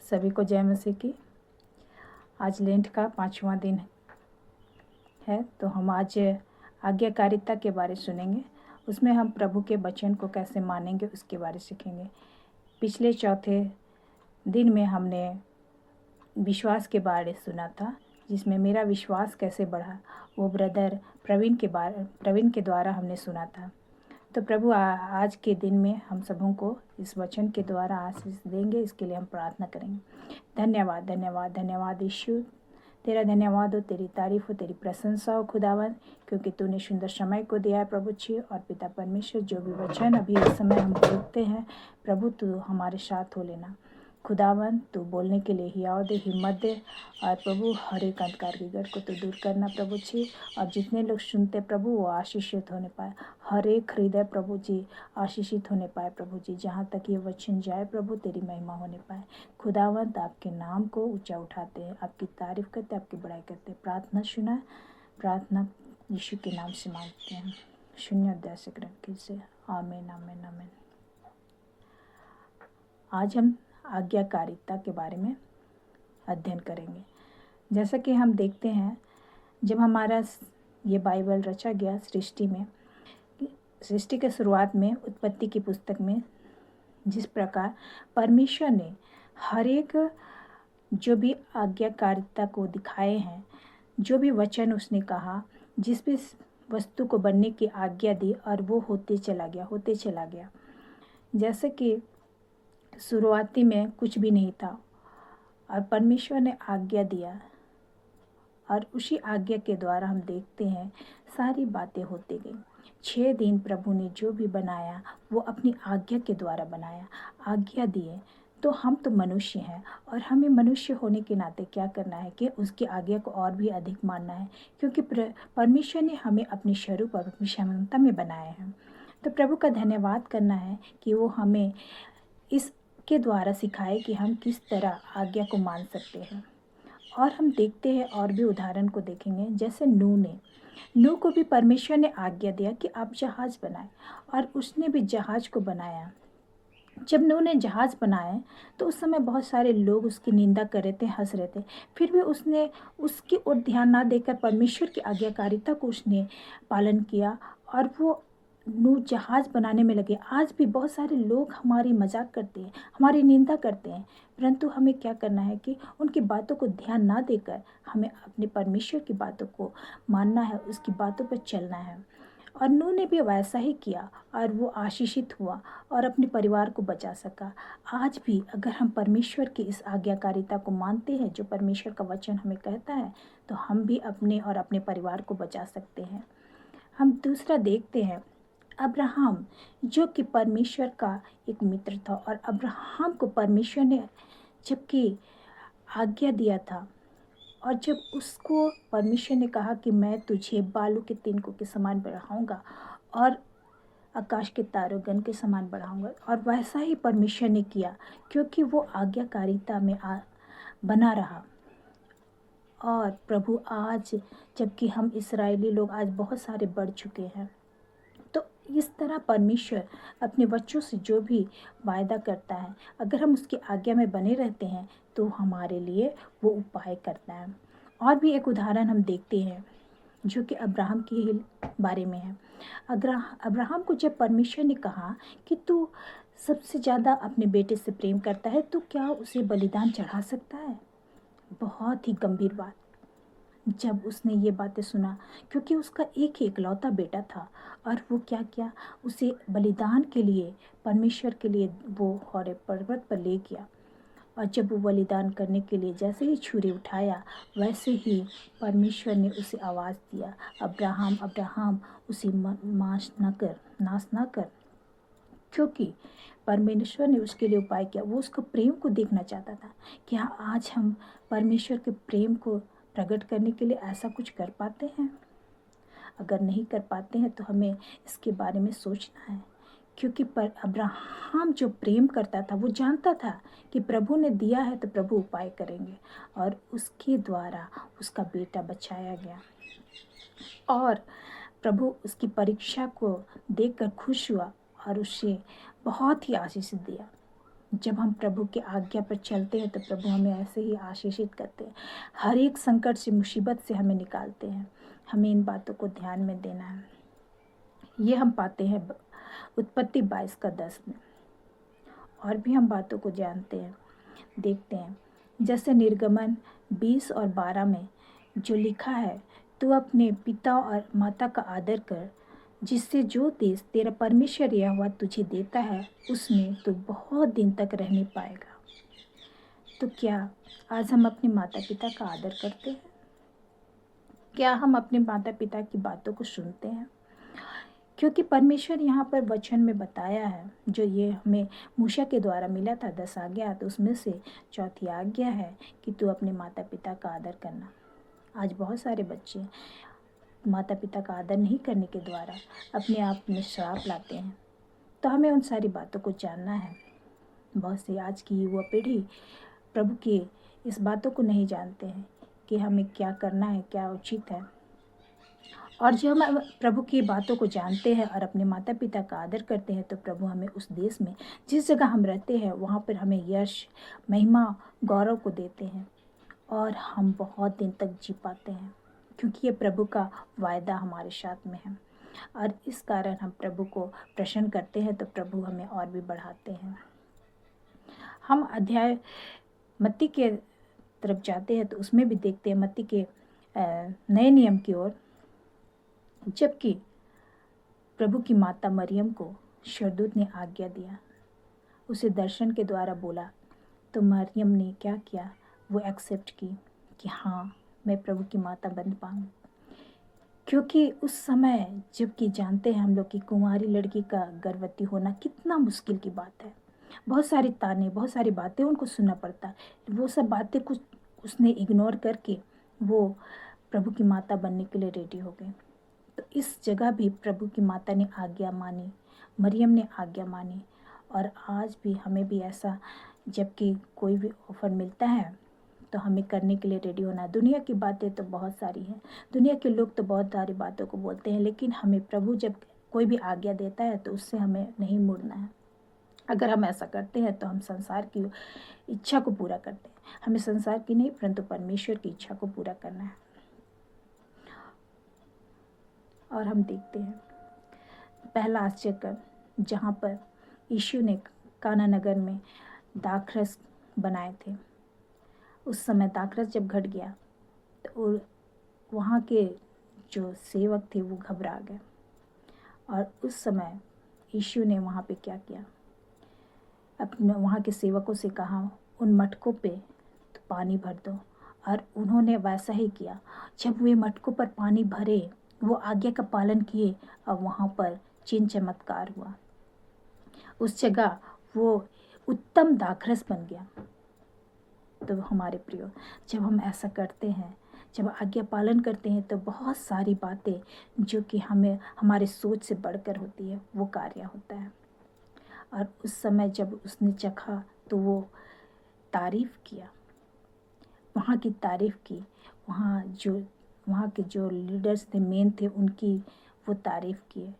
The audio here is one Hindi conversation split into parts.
सभी को जय मसीह की। आज लेंट का 5वां दिन है, तो हम आज आज्ञाकारिता के बारे सुनेंगे। उसमें हम प्रभु के वचन को कैसे मानेंगे उसके बारे सीखेंगे। पिछले चौथे दिन में हमने विश्वास के बारे सुना था, जिसमें मेरा विश्वास कैसे बढ़ा वो ब्रदर प्रवीण के द्वारा हमने सुना था। तो प्रभु आज के दिन में हम सबों को इस वचन के द्वारा आशीष देंगे, इसके लिए हम प्रार्थना करेंगे। धन्यवाद धन्यवाद धन्यवाद यीशु, तेरा धन्यवाद हो, तेरी तारीफ हो, तेरी प्रशंसा हो खुदावन, क्योंकि तूने सुंदर समय को दिया है प्रभु जी। और पिता परमेश्वर, जो भी वचन अभी इस समय हम बोलते हैं प्रभु, तू हमारे साथ हो लेना खुदावन। तू बोलने के लिए हियाव दे, हिम्मत दे, और प्रभु हर एक अंधकार की गढ़ को तू दूर करना प्रभु जी। और जितने लोग सुनते प्रभु वो आशीषित होने पाए, हर एक हृदय प्रभु जी आशीषित होने पाए प्रभु जी। जहाँ तक ये वचन जाए प्रभु, तेरी महिमा होने पाए खुदावंत। आपके नाम को ऊंचा उठाते हैं, आपकी तारीफ करते, आपकी बड़ाई करते। प्रार्थना सुना, प्रार्थना यीशु के नाम से मांगते हैं, 0 से। आमीन आमीन आमीन। आज हम आज्ञाकारिता के बारे में अध्ययन करेंगे। जैसा कि हम देखते हैं, जब हमारा ये बाइबल रचा गया सृष्टि में, सृष्टि के शुरुआत में उत्पत्ति की पुस्तक में, जिस प्रकार परमेश्वर ने हर एक जो भी आज्ञाकारिता को दिखाए हैं, जो भी वचन उसने कहा, जिस भी वस्तु को बनने की आज्ञा दी, और वो होते चला गया। जैसे कि शुरुआती में कुछ भी नहीं था और परमेश्वर ने आज्ञा दिया, और उसी आज्ञा के द्वारा हम देखते हैं सारी बातें होती गई। 6 दिन प्रभु ने जो भी बनाया वो अपनी आज्ञा के द्वारा बनाया, आज्ञा दिए। तो हम तो मनुष्य हैं, और हमें मनुष्य होने के नाते क्या करना है कि उसकी आज्ञा को और भी अधिक मानना है, क्योंकि परमेश्वर ने हमें अपने स्वरूप और अपनी क्षमता में बनाया है। तो प्रभु का धन्यवाद करना है कि वो हमें इसके द्वारा सिखाए कि हम किस तरह आज्ञा को मान सकते हैं। और हम देखते हैं और भी उदाहरण को देखेंगे, जैसे नूह को भी परमेश्वर ने आज्ञा दिया कि आप जहाज बनाए, और उसने भी जहाज को बनाया। जब नूह ने जहाज बनाए तो उस समय बहुत सारे लोग उसकी निंदा कर रहे थे, हंस रहे थे, फिर भी उसने उसकी ओर ध्यान ना देकर परमेश्वर की आज्ञाकारिता को उसने पालन किया, और वो नूह जहाज बनाने में लगे। आज भी बहुत सारे लोग हमारी मजाक करते हैं, हमारी निंदा करते हैं, परंतु हमें क्या करना है कि उनकी बातों को ध्यान ना देकर हमें अपने परमेश्वर की बातों को मानना है, उसकी बातों पर चलना है। और नूह ने भी वैसा ही किया, और वो आशीषित हुआ और अपने परिवार को बचा सका। आज भी अगर हम परमेश्वर की इस आज्ञाकारिता को मानते हैं, जो परमेश्वर का वचन हमें कहता है, तो हम भी अपने और अपने परिवार को बचा सकते हैं। हम दूसरा देखते हैं, अब्राहम, जो कि परमेश्वर का एक मित्र था, और अब्राहम को परमेश्वर ने जबकि आज्ञा दिया था, और जब उसको परमेश्वर ने कहा कि मैं तुझे बालू के तिनकों के समान बढ़ाऊंगा और आकाश के तारों गण के समान बढ़ाऊंगा, और वैसा ही परमेश्वर ने किया, क्योंकि वो आज्ञाकारिता में बना रहा। और प्रभु आज, जबकि हम इस्राएली लोग आज बहुत सारे बढ़ चुके हैं, तो इस तरह परमेश्वर अपने बच्चों से जो भी वायदा करता है, अगर हम उसकी आज्ञा में बने रहते हैं तो हमारे लिए वो उपाय करता है। और भी एक उदाहरण हम देखते हैं, जो कि अब्राहम के ही बारे में है। अब्राहम को जब परमेश्वर ने कहा कि तू सबसे ज़्यादा अपने बेटे से प्रेम करता है, तो क्या उसे बलिदान चढ़ा सकता है? बहुत ही गंभीर बात। जब उसने ये बातें सुना, क्योंकि उसका एक ही इकलौता बेटा था, और वो क्या किया, उसे बलिदान के लिए, परमेश्वर के लिए वो हौरेब पर्वत पर ले गया। और जब वो बलिदान करने के लिए जैसे ही छुरी उठाया, वैसे ही परमेश्वर ने उसे आवाज़ दिया, अब्राहम अब्राहम, उसे नाश ना कर। क्योंकि परमेश्वर ने उसके लिए उपाय किया, वो उसको प्रेम को देखना चाहता था। क्या आज हम परमेश्वर के प्रेम को प्रकट करने के लिए ऐसा कुछ कर पाते हैं? अगर नहीं कर पाते हैं तो हमें इसके बारे में सोचना है, क्योंकि पर अब्राहम जो प्रेम करता था, वो जानता था कि प्रभु ने दिया है तो प्रभु उपाय करेंगे, और उसके द्वारा उसका बेटा बचाया गया, और प्रभु उसकी परीक्षा को देखकर खुश हुआ और उसे बहुत ही आशीष दिया। जब हम प्रभु की आज्ञा पर चलते हैं तो प्रभु हमें ऐसे ही आशीषित करते हैं, हर एक संकट से, मुसीबत से हमें निकालते हैं। हमें इन बातों को ध्यान में देना है। ये हम पाते हैं उत्पत्ति 22:10 में। और भी हम बातों को जानते हैं, देखते हैं। जैसे निर्गमन 20 और 12 में जो लिखा है, तू अपने पिता और माता का आदर कर, जिससे जो देश तेरा परमेश्वर यहोवा तुझे देता है उसमें तू बहुत दिन तक रहने पाएगा। तो क्या आज हम अपने माता पिता का आदर करते हैं? क्या हम अपने माता पिता की बातों को सुनते हैं? क्योंकि परमेश्वर यहाँ पर वचन में बताया है, जो ये हमें मूसा के द्वारा मिला था 10 आज्ञा, तो उसमें से चौथी आज्ञा है कि तू अपने माता पिता का आदर करना। आज बहुत सारे बच्चे माता पिता का आदर नहीं करने के द्वारा अपने आप में श्राप लाते हैं। तो हमें उन सारी बातों को जानना है। बहुत से आज की युवा पीढ़ी प्रभु की इस बातों को नहीं जानते हैं कि हमें क्या करना है, क्या उचित है। और जब हम प्रभु की बातों को जानते हैं और अपने माता पिता का आदर करते हैं तो प्रभु हमें उस देश में, जिस जगह हम रहते हैं, वहाँ पर हमें यश, महिमा, गौरव को देते हैं और हम बहुत दिन तक जी पाते हैं, क्योंकि ये प्रभु का वायदा हमारे साथ में है। और इस कारण हम प्रभु को प्रसन्न करते हैं तो प्रभु हमें और भी बढ़ाते हैं। हम अध्याय मत्ती के तरफ जाते हैं तो उसमें भी देखते हैं, मत्ती के नए नियम की ओर, जबकि प्रभु की माता मरियम को स्वर्गदूत ने आज्ञा दिया, उसे दर्शन के द्वारा बोला, तो मरियम ने क्या किया, वो एक्सेप्ट की कि हाँ, मैं प्रभु की माता बन पाऊँ। क्योंकि उस समय, जबकि जानते हैं हम लोग कि कुंवारी लड़की का गर्भवती होना कितना मुश्किल की बात है, बहुत सारी ताने, बहुत सारी बातें उनको सुनना पड़ता है, वो सब बातें कुछ उसने इग्नोर करके वो प्रभु की माता बनने के लिए रेडी हो गई। तो इस जगह भी प्रभु की माता ने आज्ञा मानी, मरियम ने आज्ञा मानी। और आज भी हमें भी ऐसा, जबकि कोई भी ऑफर मिलता है तो हमें करने के लिए रेडी होना है। दुनिया की बातें तो बहुत सारी हैं, दुनिया के लोग तो बहुत सारी बातों को बोलते हैं, लेकिन हमें प्रभु जब कोई भी आज्ञा देता है तो उससे हमें नहीं मुड़ना है। अगर हम ऐसा करते हैं तो हम संसार की इच्छा को पूरा करते हैं। हमें संसार की नहीं, परंतु परमेश्वर की इच्छा को पूरा करना है। और हम देखते हैं पहला आश्चर्य, जहाँ पर यीशु ने काना नगर में दाखरस बनाए थे, उस समय दाखरस जब घट गया तो वहाँ के जो सेवक थे वो घबरा गए। और उस समय यीशु ने वहाँ पे क्या किया, अपने वहाँ के सेवकों से कहा, उन मटकों पे तो पानी भर दो। और उन्होंने वैसा ही किया। जब वे मटकों पर पानी भरे, वो आज्ञा का पालन किए और वहाँ पर चिन्ह चमत्कार हुआ। उस जगह वो उत्तम दाखरस बन गया। तो हमारे प्रियो, जब हम ऐसा करते हैं, जब आज्ञा पालन करते हैं, तो बहुत सारी बातें जो कि हमें हमारे सोच से बढ़कर होती है वो कार्य होता है। और उस समय जब उसने चखा तो वो तारीफ़ किया, वहाँ की तारीफ़ की, वहाँ के जो लीडर्स थे, मेन थे, उनकी वो तारीफ़ किए।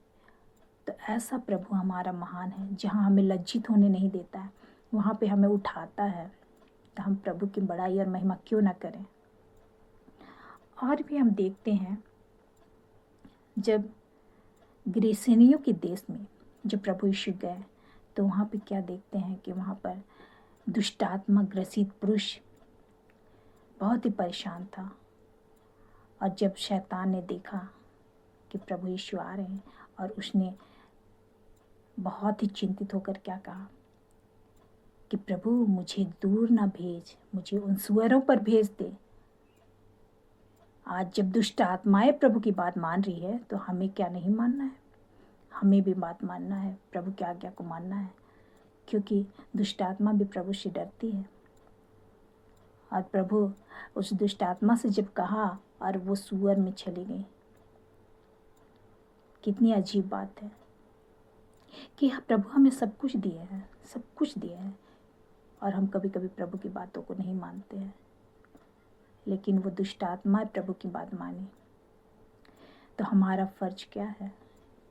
तो ऐसा प्रभु हमारा महान है, जहाँ हमें लज्जित होने नहीं देता है, वहाँ पे हमें उठाता है। तो हम प्रभु की बड़ाई और महिमा क्यों ना करें। और भी हम देखते हैं, जब ग्रीसेनियों के देश में जब प्रभु यीशु गए तो वहाँ पे क्या देखते हैं कि वहाँ पर दुष्टात्मा ग्रसित पुरुष बहुत ही परेशान था। और जब शैतान ने देखा कि प्रभु यीशु आ रहे हैं, और उसने बहुत ही चिंतित होकर क्या कहा कि प्रभु मुझे दूर ना भेज, मुझे उन सुअरों पर भेज दे। आज जब दुष्ट आत्माएं प्रभु की बात मान रही है तो हमें क्या नहीं मानना है, हमें भी बात मानना है, प्रभु की आज्ञा को मानना है, क्योंकि दुष्ट आत्मा भी प्रभु से डरती है। और प्रभु उस दुष्ट आत्मा से जब कहा और वो सुअर में चली गई, कितनी अजीब बात है कि प्रभु हमें सब कुछ दिए हैं, सब कुछ दिए हैं, और हम कभी कभी प्रभु की बातों को नहीं मानते हैं। लेकिन वो दुष्ट आत्मा प्रभु की बात मानी। तो हमारा फर्ज क्या है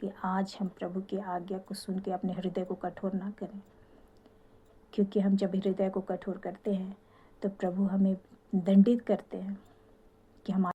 कि आज हम प्रभु की आज्ञा को सुन के अपने हृदय को कठोर ना करें, क्योंकि हम जब हृदय को कठोर करते हैं तो प्रभु हमें दंडित करते हैं कि हमारे